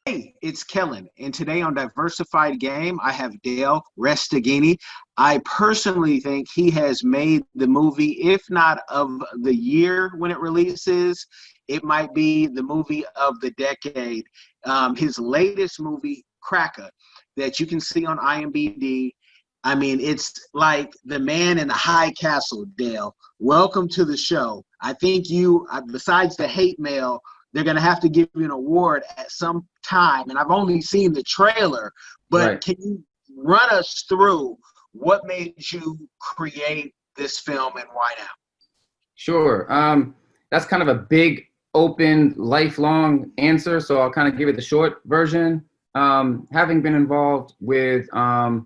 Hey, it's Kellen, and today on Diversified Game, I have Dale Resteghini. I personally think he has made the movie, if not of the year when it releases, it might be the movie of the decade. His latest movie, Cracka, that you can see on IMDb. I mean, it's like the man in the high castle, Dale. Welcome to the show. I think you, besides the hate mail, they're going to have to give you an award at some time. And I've only seen the trailer, but Right. Can you run us through what made you create this film and why now? Sure. That's kind of a big, open, lifelong answer. So I'll kind of give it the short version. Having been involved with a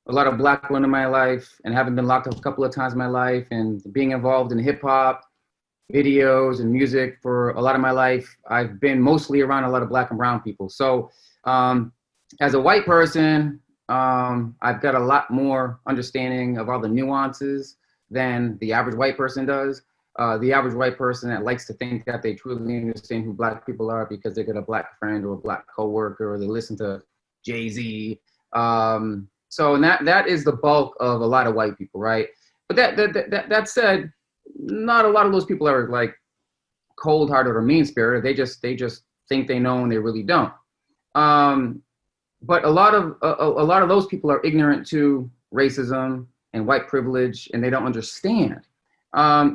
lot of Black women in my life and having been locked up a couple of times in my life and being involved in hip hop, videos and music for a lot of my life, I've been mostly around a lot of Black and brown people. So as a white person, I've got a lot more understanding of all the nuances than the average white person does. The average white person that likes to think that they truly understand who Black people are because they get a Black friend or a Black coworker or they listen to Jay-Z. So that is the bulk of a lot of white people, right? But that said, not a lot of those people are like cold-hearted or mean-spirited. They just think they know and they really don't. But a lot of those people are ignorant to racism and white privilege, and they don't understand.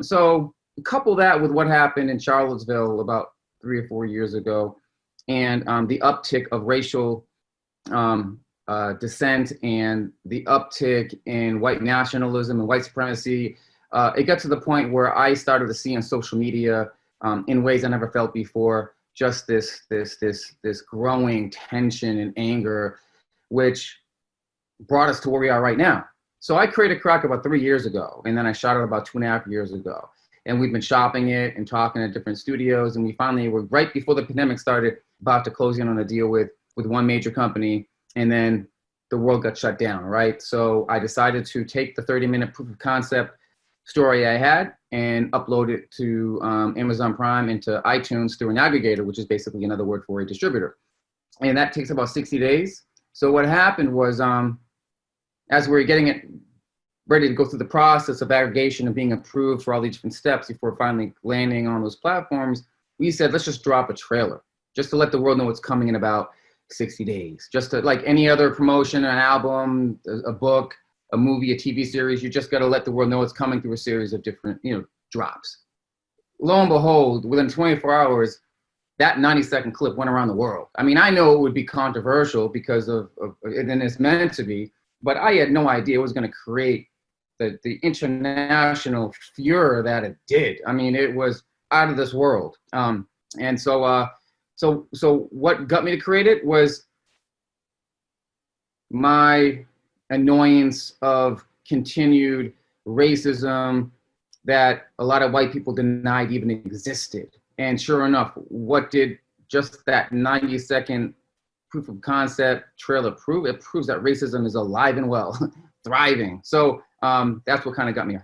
So couple that with what happened in Charlottesville about 3 or 4 years ago, and the uptick of racial dissent and the uptick in white nationalism and white supremacy. It got to the point where I started to see on social media in ways I never felt before, just this growing tension and anger, which brought us to where we are right now. So I created Cracka about 3 years ago, and then I shot it about 2.5 years ago. And we've been shopping it and talking at different studios, and we finally were right before the pandemic started about to close in on a deal with one major company, and then the world got shut down, right? So I decided to take the 30-minute proof of concept story I had and upload it to Amazon Prime into iTunes through an aggregator, which is basically another word for a distributor. And that takes about 60 days. So what happened was as we were getting it ready to go through the process of aggregation and being approved for all these different steps before finally landing on those platforms, we said, let's just drop a trailer just to let the world know what's coming in about 60 days. Just to, like any other promotion, an album, a book, a movie, a TV series, you just got to let the world know it's coming through a series of different, drops. Lo and behold, within 24 hours, that 90-second clip went around the world. I mean, I know it would be controversial because of and it's meant to be, but I had no idea it was going to create the international furor that it did. I mean, it was out of this world. And so what got me to create it was my annoyance of continued racism that a lot of white people denied even existed. And sure enough, what did just that 90-second proof of concept trailer prove? It proves that racism is alive and well, thriving. So that's what kind of got me.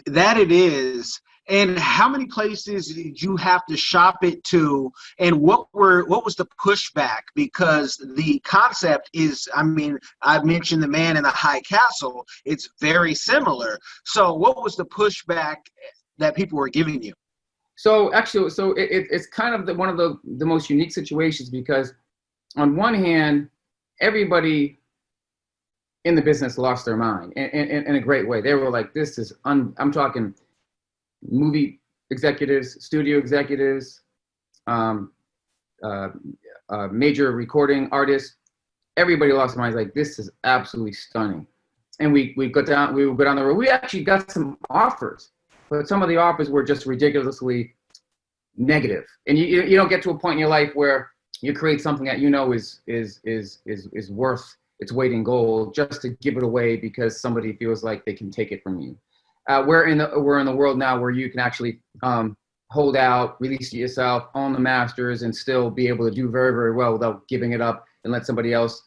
That it is. And how many places did you have to shop it to? And what was the pushback? Because the concept is, I mean, I mentioned the man in the high castle. It's very similar. So what was the pushback that people were giving you? So actually, it's kind of one of the most unique situations because on one hand, everybody in the business lost their mind in a great way. They were like, this is, I'm talking movie executives, studio executives, major recording artists, everybody lost their minds. Like, this is absolutely stunning. And we would go down the road. We actually got some offers, but some of the offers were just ridiculously negative. And you don't get to a point in your life where you create something that is worth its weight in gold just to give it away because somebody feels like they can take it from you. We're in the world now where you can actually hold out, release it yourself, own the masters, and still be able to do very, very well without giving it up and let somebody else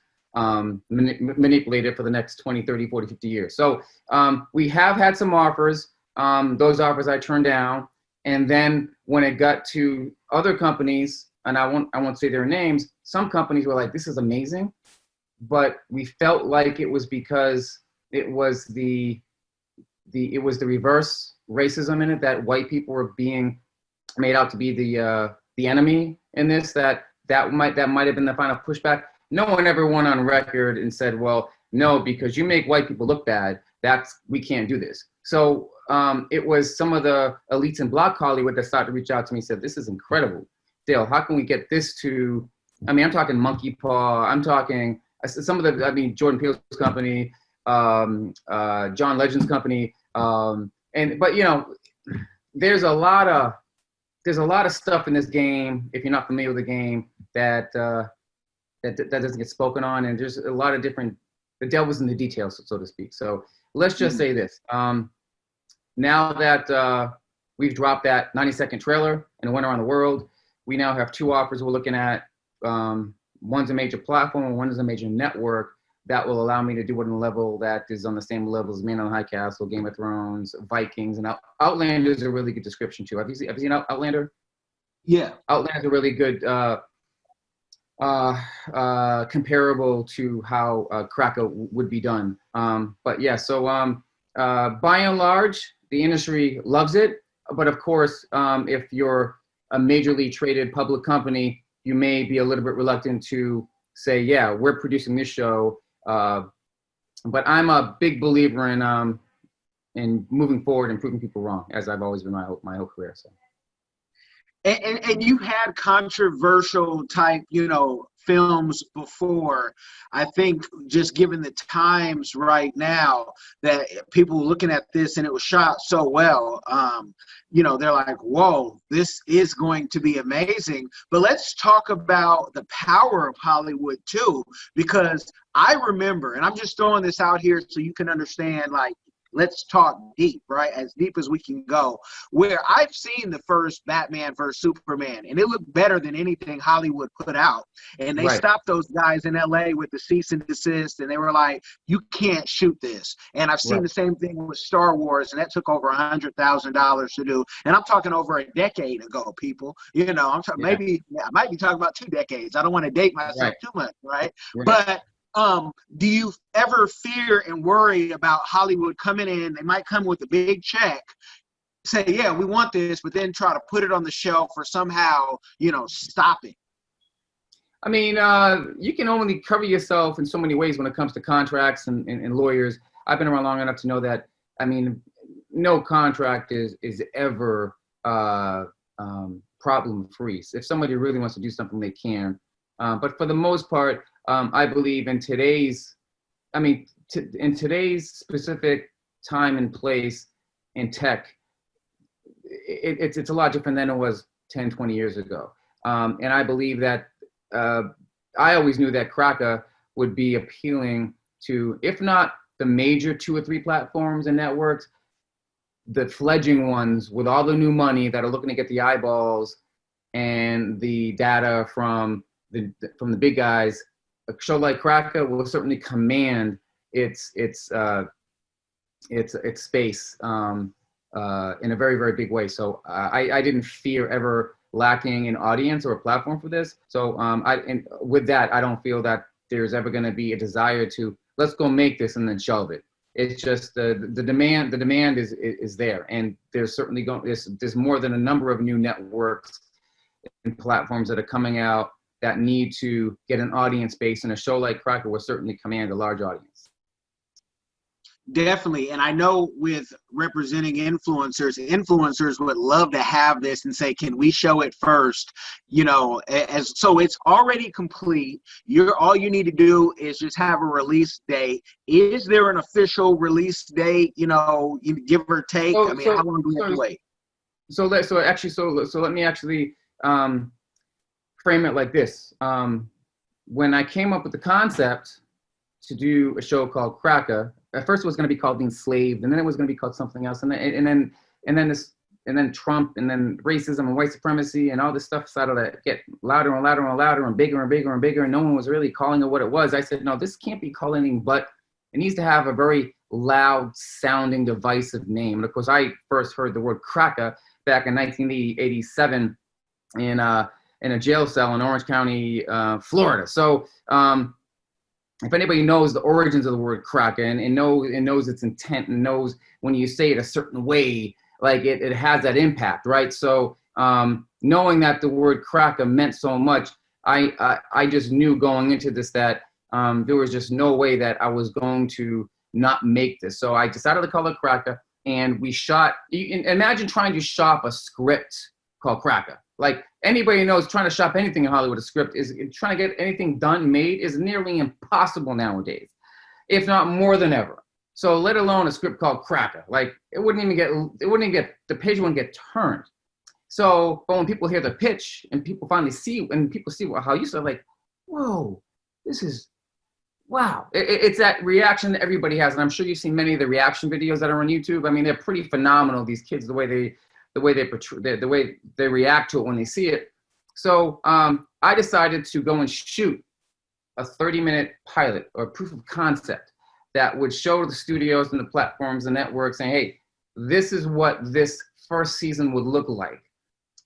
manipulate it for the next 20, 30, 40, 50 years. So we have had some offers. Those offers I turned down. And then when it got to other companies and I won't say their names, some companies were like, this is amazing, but we felt like it was because it was the reverse racism in it, that white people were being made out to be the enemy in this, that might have been the final pushback. No one ever went on record and said, well, no, because you make white people look bad, we can't do this. So it was some of the elites in Black Hollywood that started to reach out to me and said, this is incredible. Dale, how can we get this to, I'm talking Monkey Paw, I'm talking some of Jordan Peele's company, John Legend's company, but there's a lot of stuff in this game, if you're not familiar with the game, that doesn't get spoken on, and there's a lot of different, the devil's in the details, so to speak. So let's just say this. Now that we've dropped that 90-second trailer and it went around the world, we now have 2 offers we're looking at. One's a major platform and one is a major network that will allow me to do it on a level that is on the same level as Man on the High Castle, Game of Thrones, Vikings, and Outlander is a really good description too. Have you seen Outlander? Yeah. Outlander is a really good comparable to how Cracka would be done. But yeah, so by and large, the industry loves it. But of course, if you're a majorly traded public company, you may be a little bit reluctant to say, yeah, we're producing this show. But I'm a big believer in moving forward and proving people wrong, as I've always been my whole career. So. And you had controversial type, films before. I think just given the times right now that people were looking at this and it was shot so well, they're like, whoa, this is going to be amazing. But let's talk about the power of Hollywood too, because I remember, and I'm just throwing this out here so you can understand, like, let's talk deep, right? As deep as we can go. Where I've seen the first Batman vs. Superman, and it looked better than anything Hollywood put out. And they stopped those guys in LA with the cease and desist, and they were like, you can't shoot this. And I've seen the same thing with Star Wars, and that took over $100,000 to do. And I'm talking over a decade ago, people. I'm talking I might be talking about 2 decades. I don't want to date myself too much, right? But do you ever fear and worry about Hollywood coming in? They might come with a big check, say, yeah, we want this, but then try to put it on the shelf or somehow, stop it. I mean, you can only cover yourself in so many ways when it comes to contracts and lawyers. I've been around long enough to know that, no contract is ever problem free. If somebody really wants to do something, they can. But for the most part, I believe in today's specific time and place in tech, it's a lot different than it was 10, 20 years ago. And I believe that I always knew that Cracka would be appealing to, if not the major 2 or 3 platforms and networks, the fledgling ones with all the new money that are looking to get the eyeballs and the data from the big guys. A show like Cracka will certainly command its space in a very, very big way. So I didn't fear ever lacking an audience or a platform for this. So with that, I don't feel that there's ever going to be a desire to let's go make this and then shelve it. It's just the demand. The demand is there, and there's certainly there's more than a number of new networks and platforms that are coming out that need to get an audience base, and a show like Cracka will certainly command a large audience. Definitely. And I know with representing influencers would love to have this and say, can we show it first? So it's already complete. All you need to do is just have a release date. Is there an official release date, give or take? How long do we have to wait? So let me actually frame it like this. When I came up with the concept to do a show called Cracka, at first it was going to be called The Enslaved, and then it was going to be called something else, and then Trump, and then racism and white supremacy and all this stuff started to get louder and louder and louder and bigger and bigger and bigger, and no one was really calling it what it was. I said, no, this can't be called anything but it needs to have a very loud sounding divisive name. And of course, I first heard the word Cracka back in 1987 in in a jail cell in Orange County, Florida. So if anybody knows the origins of the word Cracka and knows its intent and knows when you say it a certain way, like it has that impact, right? So knowing that the word Cracka meant so much, I just knew going into this that there was just no way that I was going to not make this. So I decided to call it Cracka, and we shot. Imagine trying to shop a script called Cracka. Like anybody knows, trying to shop anything in Hollywood, a script is trying to get anything done, made is nearly impossible nowadays, if not more than ever. So let alone a script called Cracka. Like it wouldn't even get, the page wouldn't get turned. So, but when people hear the pitch and people finally see, how you said, like, whoa, this is, wow. It's that reaction that everybody has. And I'm sure you've seen many of the reaction videos that are on YouTube. I mean, they're pretty phenomenal, these kids, the way they portray, the way they react to it when they see it. So I decided to go and shoot a 30-minute pilot or proof of concept that would show the studios and the platforms and networks saying, hey, this is what this first season would look like.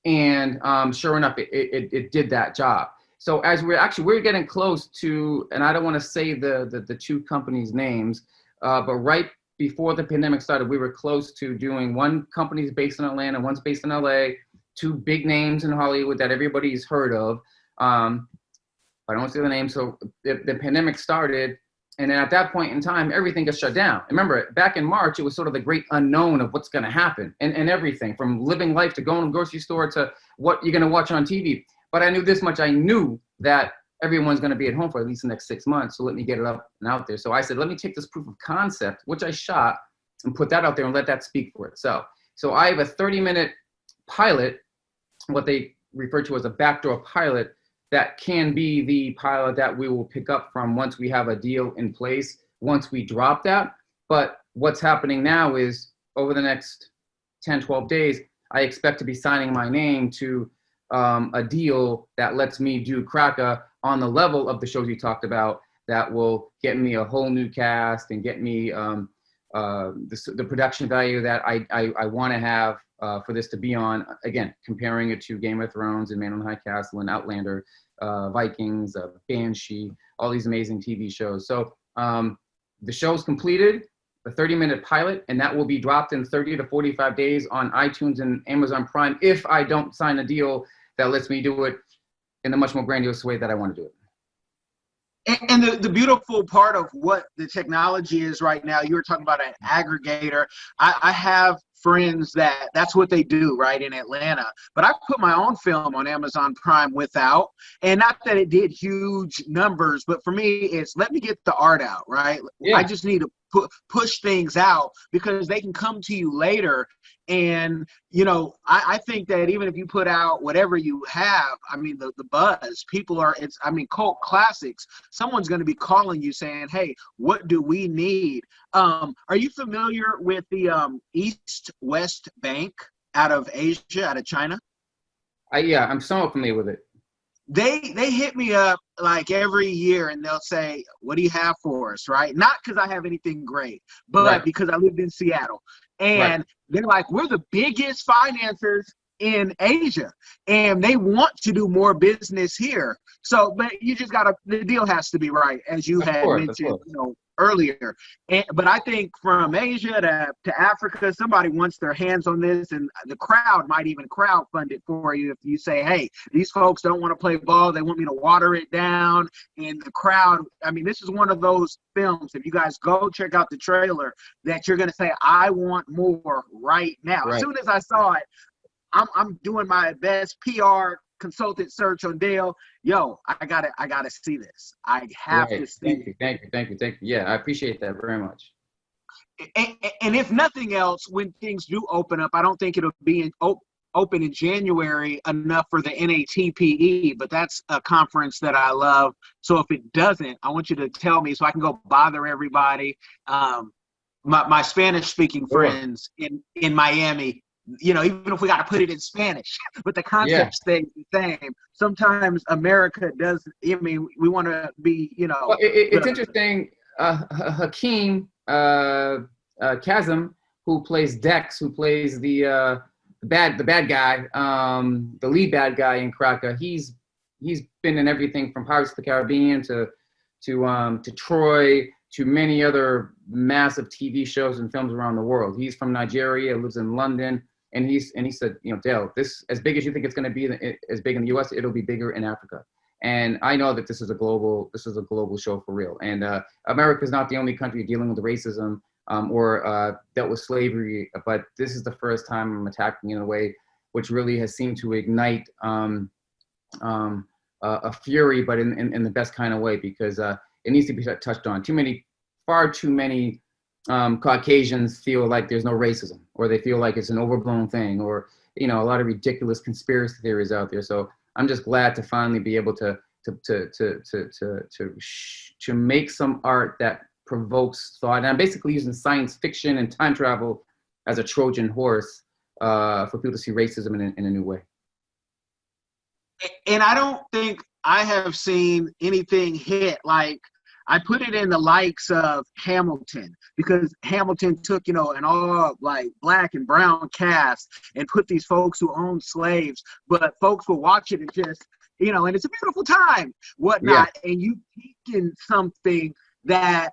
And sure enough, it did that job. So as we're getting close to, and I don't want to say the two companies' names, but right before the pandemic started, we were close to doing, one company's based in Atlanta, one's based in LA, two big names in Hollywood that everybody's heard of. I don't see the name. So the pandemic started, and then at that point in time, everything got shut down. Remember, back in March, it was sort of the great unknown of what's going to happen, and everything from living life to going to the grocery store to what you're going to watch on TV. But I knew this much. I knew that everyone's going to be at home for at least the next 6 months. So let me get it up and out there. So I said, let me take this proof of concept, which I shot, and put that out there and let that speak for itself. So I have a 30-minute pilot, what they refer to as a backdoor pilot, that can be the pilot that we will pick up from once we have a deal in place, once we drop that. But what's happening now is over the next 10, 12 days, I expect to be signing my name to a deal that lets me do Cracka on the level of the shows you talked about, that will get me a whole new cast and get me the production value that I want to have for this to be on. Again, comparing it to Game of Thrones and Man on the High Castle and Outlander, Vikings, Banshee, all these amazing TV shows. So the show's completed, the 30-minute pilot, and that will be dropped in 30 to 45 days on iTunes and Amazon Prime if I don't sign a deal that lets me do it in the much more grandiose way that I want to do it. And the beautiful part of what the technology is right now, you were talking about an aggregator. I have friends that's what they do right in Atlanta, but I put my own film on Amazon Prime without, and not that it did huge numbers, but for me, it's let me get the art out, right? Yeah. I just need to push things out because they can come to you later. And, you know, I think that even if you put out whatever you have, I mean, the buzz, people are, cult classics. Someone's going to be calling you saying, hey, what do we need? Are you familiar with the East-West Bank out of Asia, out of China? Yeah, I'm somewhat familiar with it. They hit me up like every year and they'll say, what do you have for us, right? Not because I have anything great, but right. Because I lived in Seattle. And right. They're like, we're the biggest financiers in Asia, and they want to do more business here. So, but you just the deal has to be right, as you had mentioned, earlier. But I think from Asia to Africa, somebody wants their hands on this, and the crowd might even crowdfund it for you if you say, hey, these folks don't want to play ball. They want me to water it down. And the crowd, this is one of those films, if you guys go check out the trailer, that you're going to say, I want more right now. Right. As soon as I saw it, I'm doing my best PR consultant search on Dale. Yo, I gotta see this. I have to see it. Thank you. Yeah, I appreciate that very much. And if nothing else, when things do open up, I don't think it'll be open in January enough for the NATPE, but that's a conference that I love. So if it doesn't, I want you to tell me so I can go bother everybody. My Spanish-speaking friends in Miami, even if we got to put it in Spanish, but the concept stays the same. Sometimes America does, we want to be, Well, it's interesting. Hakeem Kazim, who plays Dex, who plays the the bad guy, the lead bad guy in Cracka, he's been in everything from Pirates of the Caribbean to Troy, to many other massive TV shows and films around the world. He's from Nigeria, lives in London, and he said, Dale, this, as big as you think it's going to be, as big in the U.S., it'll be bigger in Africa. And I know that this is a global show for real. And America is not the only country dealing with racism or dealt with slavery, but this is the first time I'm attacking in a way which really has seemed to ignite a fury, but in the best kind of way, because it needs to be touched on. Far too many Caucasians feel like there's no racism, or they feel like it's an overblown thing, or a lot of ridiculous conspiracy theories out there. So I'm just glad to finally be able to make some art that provokes thought. And I'm basically using science fiction and time travel as a Trojan horse for people to see racism in a new way. And I don't think I have seen anything hit like, I put it in the likes of Hamilton, because Hamilton took, an all like black and brown cast and put these folks who owned slaves, but folks will watch it and just, and it's a beautiful time, whatnot. Yeah. And you peek in something that,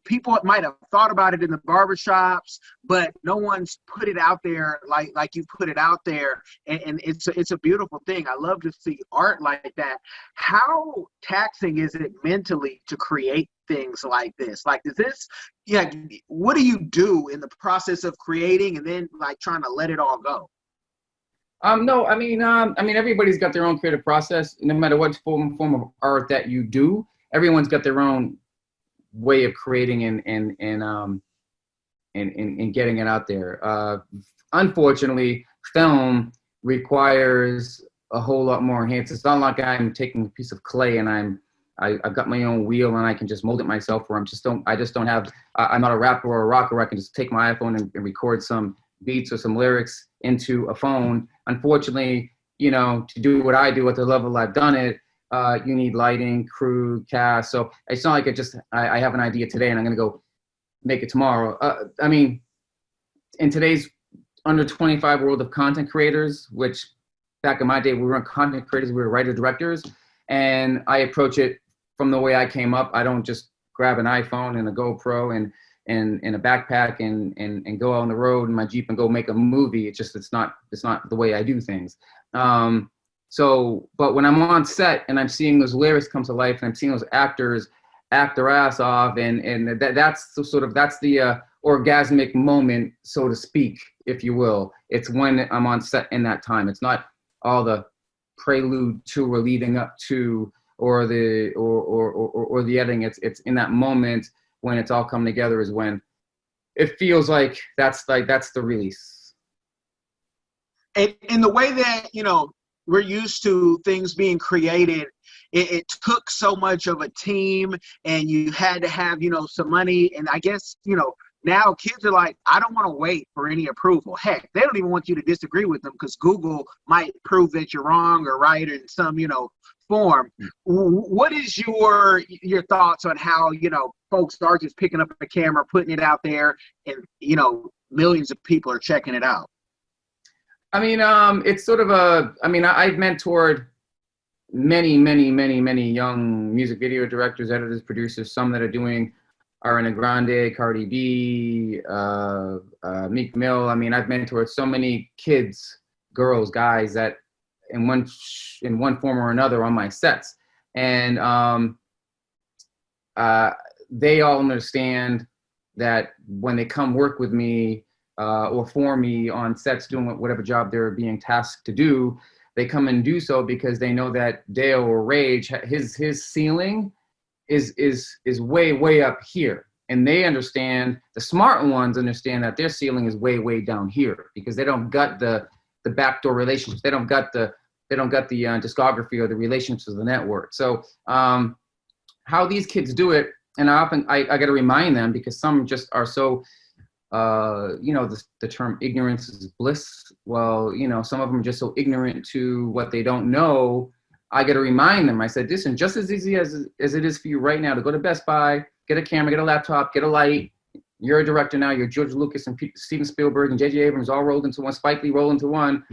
people might have thought about it in the barbershops, but no one's put it out there like you put it out there. And it's a beautiful thing. I love to see art like that. How taxing is it mentally to create things like this? Like, what do you do in the process of creating and then like trying to let it all go? No, everybody's got their own creative process. No matter what form of art that you do, everyone's got their own way of creating and getting it out there. Unfortunately, film requires a whole lot more hands. It's not like I'm taking a piece of clay and I've got my own wheel and I can just mold it myself, or I just don't have, I'm not a rapper or a rocker where I can just take my iPhone and record some beats or some lyrics into a phone. Unfortunately, to do what I do at the level I've done it, you need lighting, crew, cast. So it's not like I have an idea today and I'm going to go make it tomorrow. In today's under 25 world of content creators, which back in my day, we weren't content creators, we were writer directors. And I approach it from the way I came up. I don't just grab an iPhone and a GoPro and a backpack and go out on the road in my Jeep and go make a movie. It's not the way I do things. But when I'm on set and I'm seeing those lyrics come to life and I'm seeing those actors act their ass off, and that's the orgasmic moment, so to speak, if you will. It's when I'm on set in that time. It's not all the prelude to or leading up to or the editing. It's in that moment when it's all come together is when it feels like that's the release. And in the way that, we're used to things being created, it took so much of a team, and you had to have, some money. And I guess, now kids are like, I don't want to wait for any approval. Heck, they don't even want you to disagree with them, because Google might prove that you're wrong or right in some, form. What is your thoughts on how, folks are just picking up a camera, putting it out there, and, millions of people are checking it out? It's sort of I've mentored many young music video directors, editors, producers, some that are doing Ariana Grande, Cardi B, Meek Mill. I've mentored so many kids, girls, guys that in one form or another on my sets. And they all understand that when they come work with me, or for me on sets doing whatever job they're being tasked to do, they come and do so because they know that Dale or Rage, his ceiling is way up here. And they understand, the smart ones understand that their ceiling is way down here, because they don't got the backdoor relationships. They don't got the discography or the relationships of the network. So how these kids do it, and I got to remind them, because some just are so, the term ignorance is bliss. Well, some of them are just so ignorant to what they don't know. I got to remind them. I said, listen, just as easy as it is for you right now to go to Best Buy, get a camera, get a laptop, get a light, You're a director now. You're George Lucas and Steven Spielberg and J.J. Abrams all rolled into one. Spike Lee rolled into one.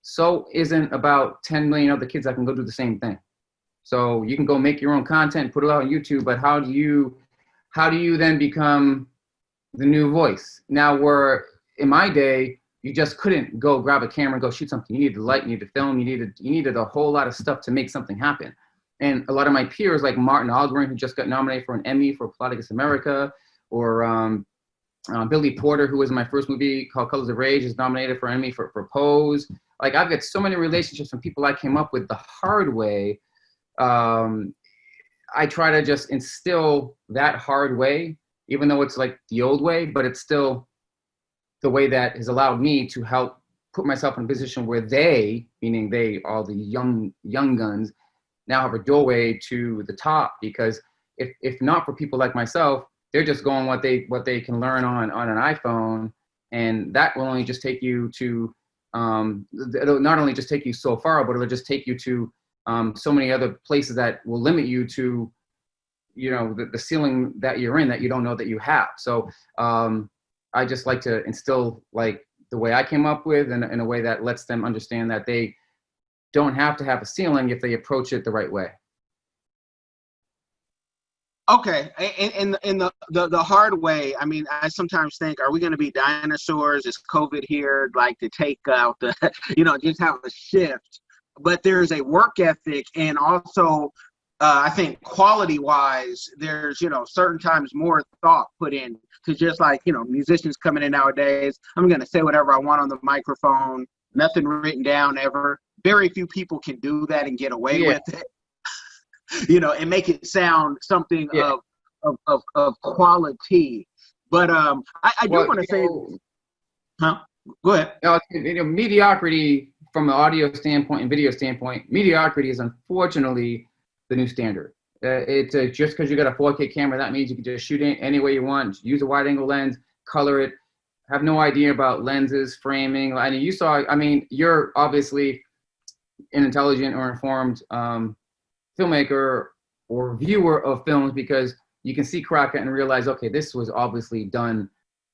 So isn't about 10 million other kids that can go do the same thing. So you can go make your own content, put it out on YouTube, but how do you then become the new voice? Now, where in my day, you just couldn't go grab a camera and go shoot something. You needed light, you needed film, you needed a whole lot of stuff to make something happen. And a lot of my peers, like Martin Algren, who just got nominated for an Emmy for Plot Against America, or Billy Porter, who was in my first movie called Colors of Rage, is nominated for an Emmy for Pose. Like, I've got so many relationships from people I came up with the hard way. I try to just instill that hard way, even though it's like the old way, but it's still the way that has allowed me to help put myself in a position where they, meaning they, all the young guns, now have a doorway to the top. Because if not for people like myself, they're just going what they can learn on an iPhone, and that will only just take you to it'll not only just take you so far, but it'll just take you to so many other places that will limit you to, you know, the ceiling that you're in that you don't know that you have. So I just like to instill like the way I came up with, in a way that lets them understand that they don't have to have a ceiling if they approach it the right way. Okay, in the hard way, I mean, I sometimes think, are we going to be dinosaurs? Is COVID here, like, to take out the, just have a shift? But there's a work ethic, and also, I think quality-wise, there's, certain times more thought put in to just like, musicians coming in nowadays. I'm going to say whatever I want on the microphone, nothing written down ever. Very few people can do that and get away with it. And make it sound something of quality. But I do want to say, Go ahead. Mediocrity from an audio standpoint and video standpoint, mediocrity is unfortunately the new standard. It's just because you got a 4K camera, that means you can just shoot it any way you want. Use a wide angle lens, color it, have no idea about lenses, framing. You're obviously an intelligent or informed filmmaker or viewer of films, because you can see Cracka and realize, okay, this was obviously done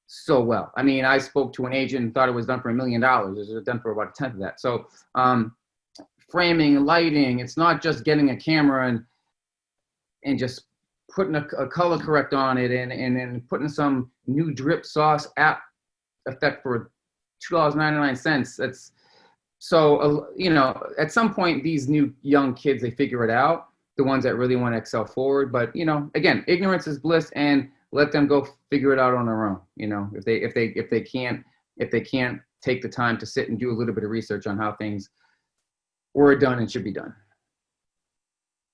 so well. I mean, I spoke to an agent and thought it was done for $1 million. It was done for about a tenth of that. So framing, lighting, it's not just getting a camera and just putting a color correct on it and putting some new drip sauce app effect for $2.99. That's so, at some point, these new young kids, they figure it out, the ones that really want to excel forward. But, again, ignorance is bliss, and let them go figure it out on their own. If they can't take the time to sit and do a little bit of research on how things were done and should be done.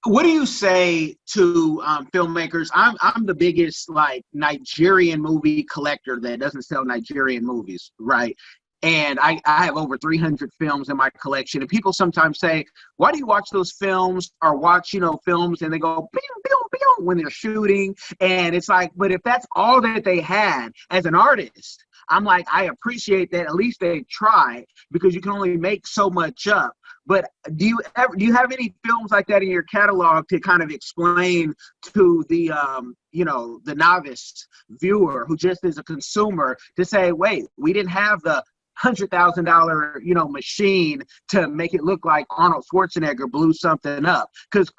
What do you say to filmmakers? I'm the biggest Nigerian movie collector that doesn't sell Nigerian movies, right? And I have over 300 films in my collection. And people sometimes say, why do you watch those films or watch, films and they go, pew, pew, pew, when they're shooting? And it's like, but if that's all that they had as an artist, I'm like, I appreciate that at least they try, because you can only make so much up. But do you have any films like that in your catalog to kind of explain to the the novice viewer who just is a consumer to say, wait, we didn't have the $100,000 machine to make it look like Arnold Schwarzenegger blew something up? Because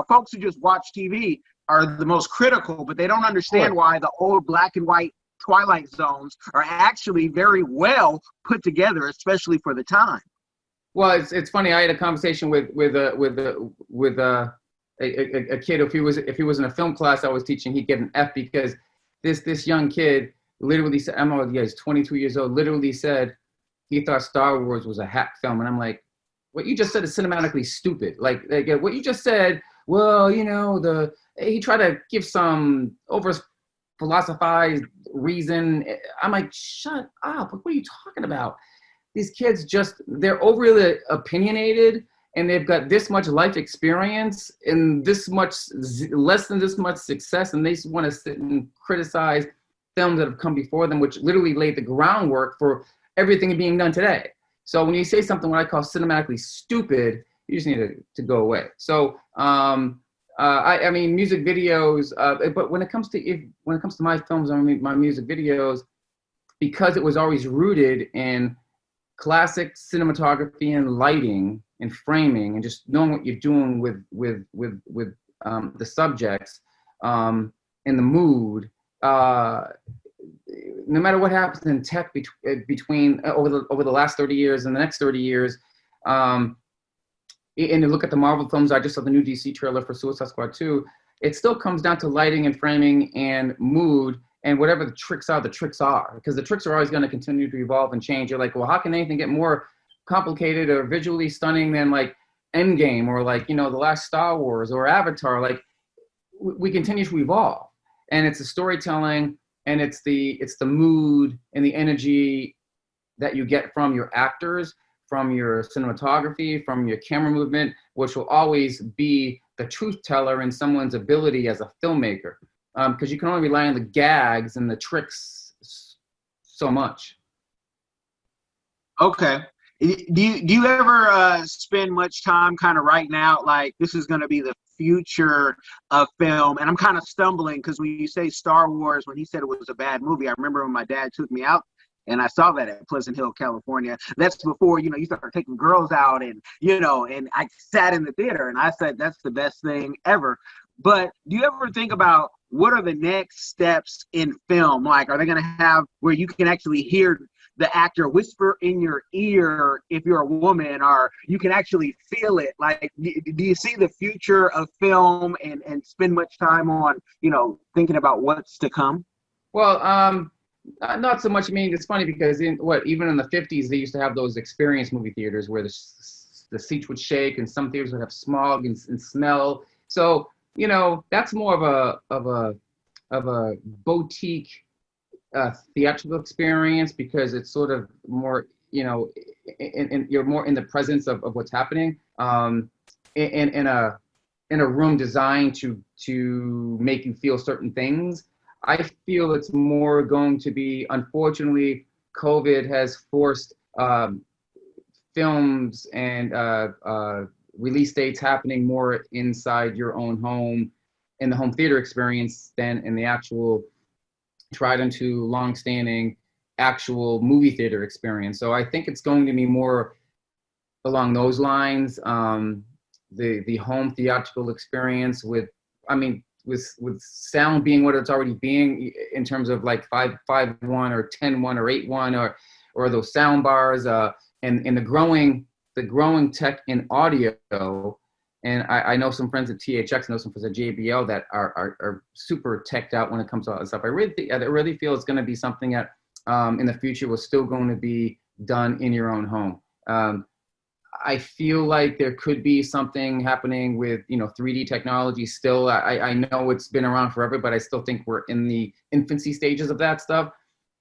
folks who just watch TV are the most critical, but they don't understand why the old black and white Twilight Zones are actually very well put together, especially for the time. Well, it's funny. I had a conversation with a kid. If he was in a film class I was teaching, he'd get an F, because this young kid literally said, he's 22 years old, literally said he thought Star Wars was a hack film. And I'm like, what you just said is cinematically stupid. Like what you just said, well, he tried to give some over philosophized reason. I'm like, shut up. What are you talking about? These kids they're overly opinionated, and they've got this much life experience and this much less than this much success, and they just want to sit and criticize films that have come before them, which literally laid the groundwork for everything being done today. So when you say something what I call cinematically stupid, you just need to go away. So I mean, music videos. But when it comes to my films, I mean, my music videos, because it was always rooted in classic cinematography and lighting and framing and just knowing what you're doing with the subjects and the mood. No matter what happens in tech between over the last 30 years and the next 30 years, and you look at the Marvel films, I just saw the new DC trailer for Suicide Squad 2, it still comes down to lighting and framing and mood, and whatever the tricks are, because the tricks are always going to continue to evolve and change. You're like, well, how can anything get more complicated or visually stunning than like Endgame or like, the last Star Wars or Avatar? Like, we continue to evolve, and it's the storytelling and it's the mood and the energy that you get from your actors, from your cinematography, from your camera movement, which will always be the truth teller in someone's ability as a filmmaker. Because you can only rely on the gags and the tricks so much. Okay. Do you ever spend much time kind of writing out, like, this is going to be the future of film? And I'm kind of stumbling because when you say Star Wars, when he said it was a bad movie, I remember when my dad took me out and I saw that at Pleasant Hill, California. That's before, you start taking girls out and, and I sat in the theater and I said, that's the best thing ever. But do you ever think about what are the next steps in film? Like, are they going to have where you can actually hear the actor whisper in your ear if you're a woman, or you can actually feel it? Like, do you see the future of film and spend much time on, thinking about what's to come? Well, not so much. I mean, it's funny because even in the 50s, they used to have those experience movie theaters where the seats would shake and some theaters would have smog and smell. So, that's more of a boutique theatrical experience because it's sort of more, you're more in the presence of what's happening in a room designed to make you feel certain things. I feel it's more going to be, unfortunately, COVID has forced films and release dates happening more inside your own home, in the home theater experience, than in the actual tried and true, long-standing actual movie theater experience. So I think it's going to be more along those lines. The home theatrical experience with sound being what it's already being in terms of like 5.1 or 10.1 or 8.1 or those sound bars and the growing tech in audio. And I know some friends at THX, know some friends at JBL that are super teched out when it comes to all that stuff. I really feel it's going to be something that in the future was still going to be done in your own home. I feel like there could be something happening with 3D technology still. I know it's been around forever, but I still think we're in the infancy stages of that stuff.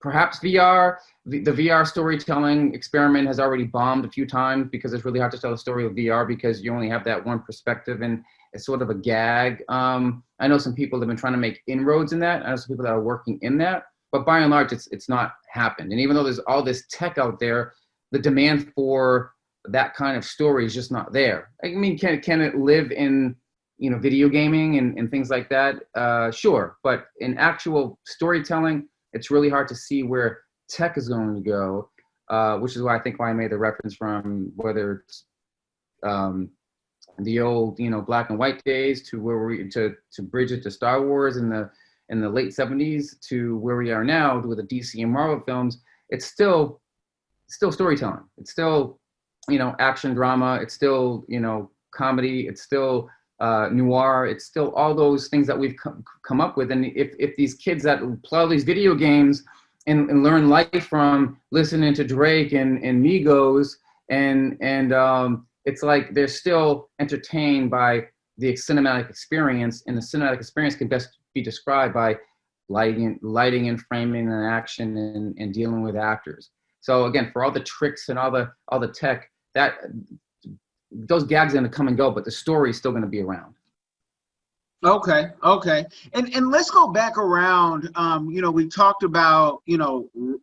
Perhaps VR. The VR storytelling experiment has already bombed a few times because it's really hard to tell a story with VR because you only have that one perspective and it's sort of a gag. I know some people have been trying to make inroads in that. I know some people that are working in that, but by and large, it's not happened. And even though there's all this tech out there, the demand for that kind of story is just not there. I mean, can it live in video gaming and things like that? Sure, but in actual storytelling, it's really hard to see where tech is going to go, which is why I made the reference from whether it's the old black and white days to where to bridge it to Star Wars in the late 70s to where we are now with the DC and Marvel films. It's still storytelling. It's still action drama. It's still comedy. It's still noir. It's still all those things that we've come up with. And if these kids that play all these video games and learn life from listening to Drake and Migos and it's like they're still entertained by the cinematic experience, and the cinematic experience can best be described by lighting and framing and action and dealing with actors. So again, for all the tricks and all the tech, that those gags are going to come and go, but the story is still going to be around. Okay. And let's go back around. We talked about,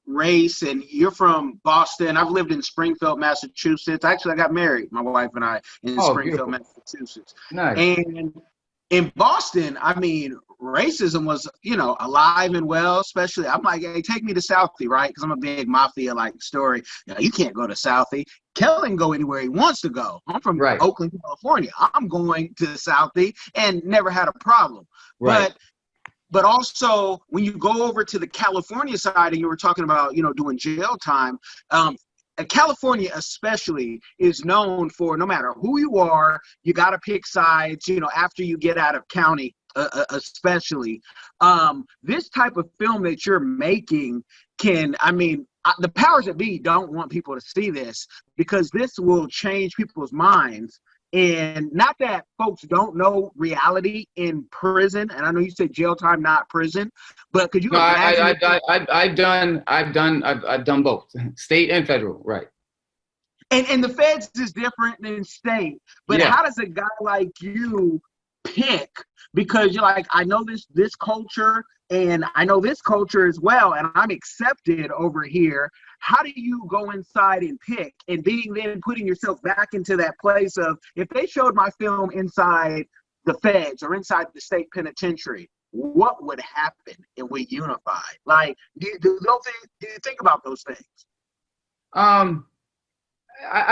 race, and you're from Boston. I've lived in Springfield, Massachusetts. Actually, I got married, my wife and I, in Springfield, beautiful. Massachusetts. Nice. And in Boston, I mean, racism was, alive and well, especially. I'm like, hey, take me to Southie, right? Because I'm a big mafia-like story. You can't go to Southie. Kellen can go anywhere he wants to go. I'm from Right. Oakland, California. I'm going to Southie and never had a problem. Right. But also, when you go over to the California side and you were talking about, doing jail time, California especially is known for, no matter who you are, you got to pick sides, after you get out of county, especially. This type of film that you're making the powers that be don't want people to see this, because this will change people's minds. And not that folks don't know reality in prison, and I know you said jail time, not prison, but could you imagine? I've done both, state and federal, right? And the feds is different than state, but Yeah. How does a guy like you pick? Because you're like, I know this culture, and I know this culture as well, and I'm accepted over here. How do you go inside and pick, and then putting yourself back into that place of, if they showed my film inside the feds or inside the state penitentiary, what would happen if we unified? Like, do you think about those things? I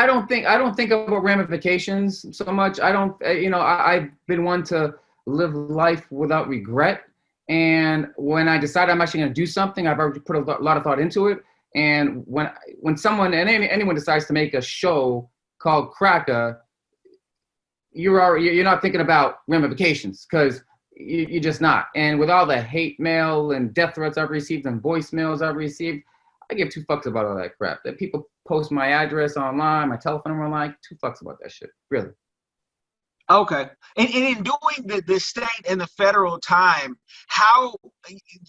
don't think about ramifications so much. I've been one to live life without regret. And when I decide I'm actually going to do something, I've already put a lot of thought into it. And when someone and anyone decides to make a show called Cracka, you're not thinking about ramifications, because you're just not. And with all the hate mail and death threats I've received and voicemails I've received, I give two fucks about all that crap. That people post my address online, my telephone number online, two fucks about that shit, really. Okay. And in doing the state and the federal time,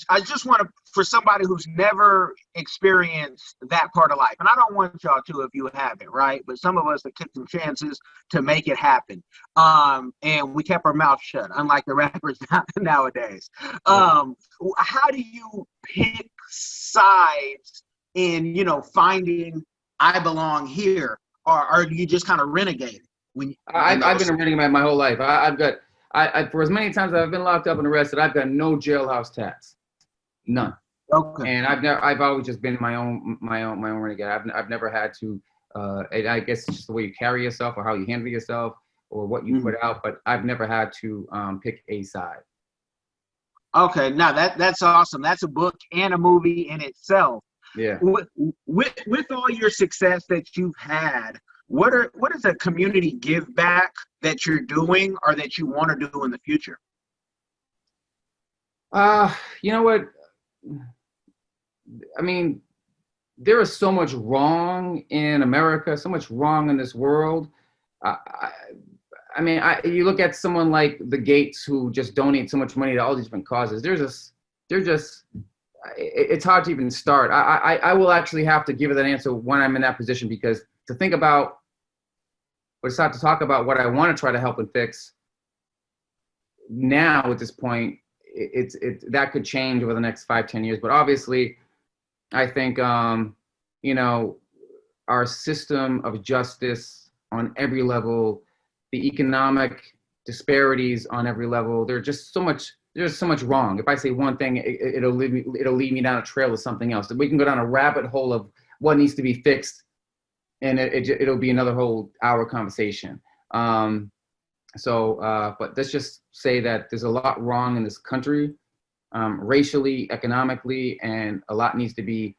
I just want to, for somebody who's never experienced that part of life, and I don't want y'all to if you haven't, right? But some of us have took some chances to make it happen. And we kept our mouth shut, unlike the rappers nowadays. How do you pick sides in, finding I belong here, or do you just kind of renegade? I've been a renegade my whole life. I've got for as many times as I've been locked up and arrested, I've got no jailhouse tats, none. Okay. And I've always just been my own renegade. I've never had to. I guess it's just the way you carry yourself, or how you handle yourself, or what you put out. But I've never had to pick a side. Okay, now that's awesome. That's a book and a movie in itself. Yeah. With all your success that you've had, what is a community give back that you're doing or that you want to do in the future? You know what? I mean, there is so much wrong in America, so much wrong in this world. You look at someone like the Gates, who just donate so much money to all these different causes. It's hard to even start. I will actually have to give it that answer when I'm in that position, because to think about, or start to talk about what I want to try to help and fix now at this point, that could change over the next 5-10 years. But obviously, I think, our system of justice on every level, the economic disparities on every level, there's so much wrong. If I say one thing, it'll lead me down a trail of something else. We can go down a rabbit hole of what needs to be fixed, and it'll be another whole hour conversation. But let's just say that there's a lot wrong in this country, racially, economically, and a lot needs to be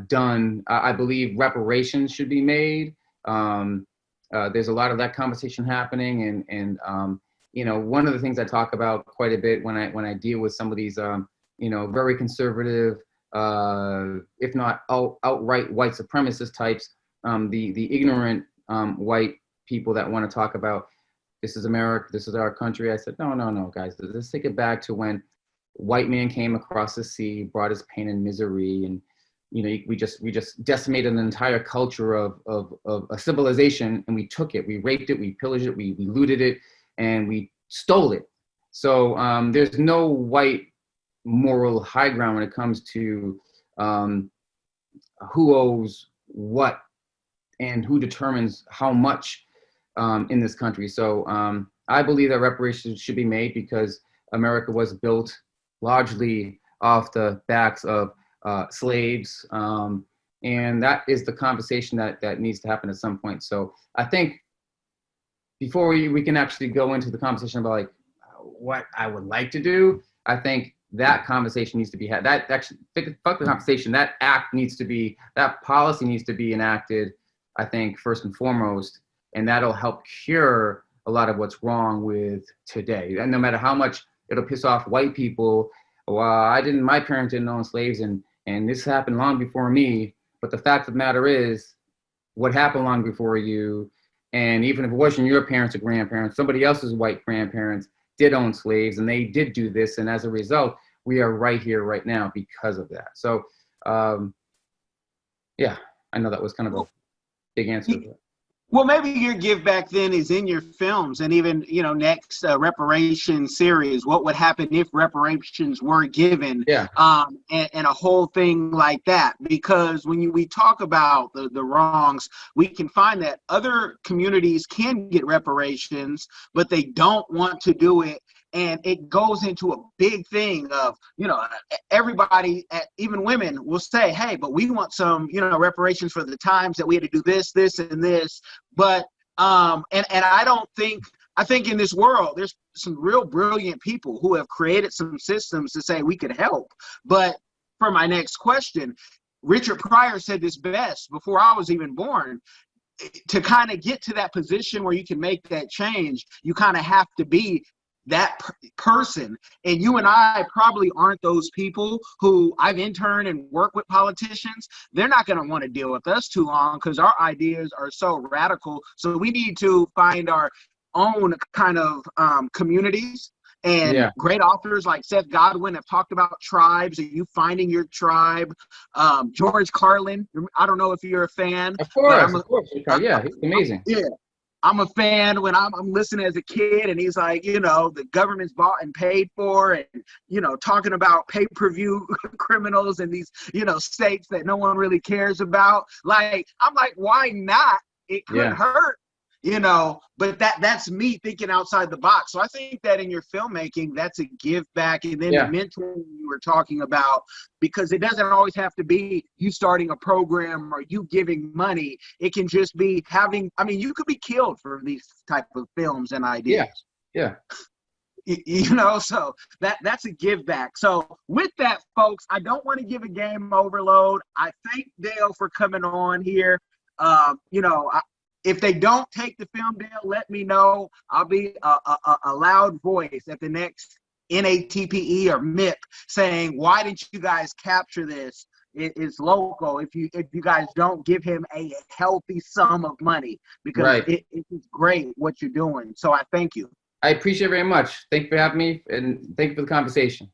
done. I believe reparations should be made. There's a lot of that conversation happening, and one of the things I talk about quite a bit when I deal with some of these, very conservative, if not outright white supremacist types, the ignorant white people that want to talk about, this is America, this is our country. I said, no, guys, let's take it back to when white man came across the sea, brought his pain and misery, and we just decimated an entire culture of a civilization, and we took it, we raped it, we pillaged it, we looted it, and we stole it. So there's no white moral high ground when it comes to who owes what and who determines how much in this country. So I believe that reparations should be made because America was built largely off the backs of slaves. And that is the conversation that needs to happen at some point. So I think before we can actually go into the conversation about like what I would like to do, I think that conversation needs to be had. That actually, fuck the conversation. That policy needs to be enacted, I think, first and foremost, and that'll help cure a lot of what's wrong with today. And no matter how much it'll piss off white people, well, my parents didn't own slaves, and this happened long before me. But the fact of the matter is, what happened long before you, and even if it wasn't your parents or grandparents, somebody else's white grandparents did own slaves, and they did do this, and as a result, we are right here, right now, because of that. So, yeah, I know that was kind of a big answer. Well, maybe your give back then is in your films, and even, next reparation series, what would happen if reparations were given, yeah. And a whole thing like that. Because when we talk about the wrongs, we can find that other communities can get reparations, but they don't want to do it. And it goes into a big thing of, everybody, even women will say, hey, but we want some, reparations for the times that we had to do this, this, and this. But, and I think in this world, there's some real brilliant people who have created some systems to say we could help. But for my next question, Richard Pryor said this best before I was even born. To kind of get to that position where you can make that change, you kind of have to be that person. And you and I probably aren't those people who I've interned and worked with politicians. They're not going to want to deal with us too long because our ideas are so radical. So we need to find our own kind of communities. And great authors like Seth Godin have talked about tribes. Are you finding your tribe? George Carlin, I don't know if you're a fan. Of course. Yeah, he's amazing. Yeah. I'm a fan when I'm listening as a kid, and he's like, the government's bought and paid for, and, talking about pay-per-view criminals in these, states that no one really cares about. Like, I'm like, why not? It could hurt, but that's me thinking outside the box. So I think that in your filmmaking, that's a give back. And then the mentoring you were talking about, because it doesn't always have to be you starting a program or you giving money. It can just be you could be killed for these type of films and ideas. Yeah. So that's a give back. So with that, folks, I don't want to give a game overload. I thank Dale for coming on here. If they don't take the film deal, let me know. I'll be a loud voice at the next NATPE or MIP saying, why didn't you guys capture this? It's local. If you guys don't give him a healthy sum of money, because it is great what you're doing. So I thank you. I appreciate it very much. Thank you for having me, and thank you for the conversation.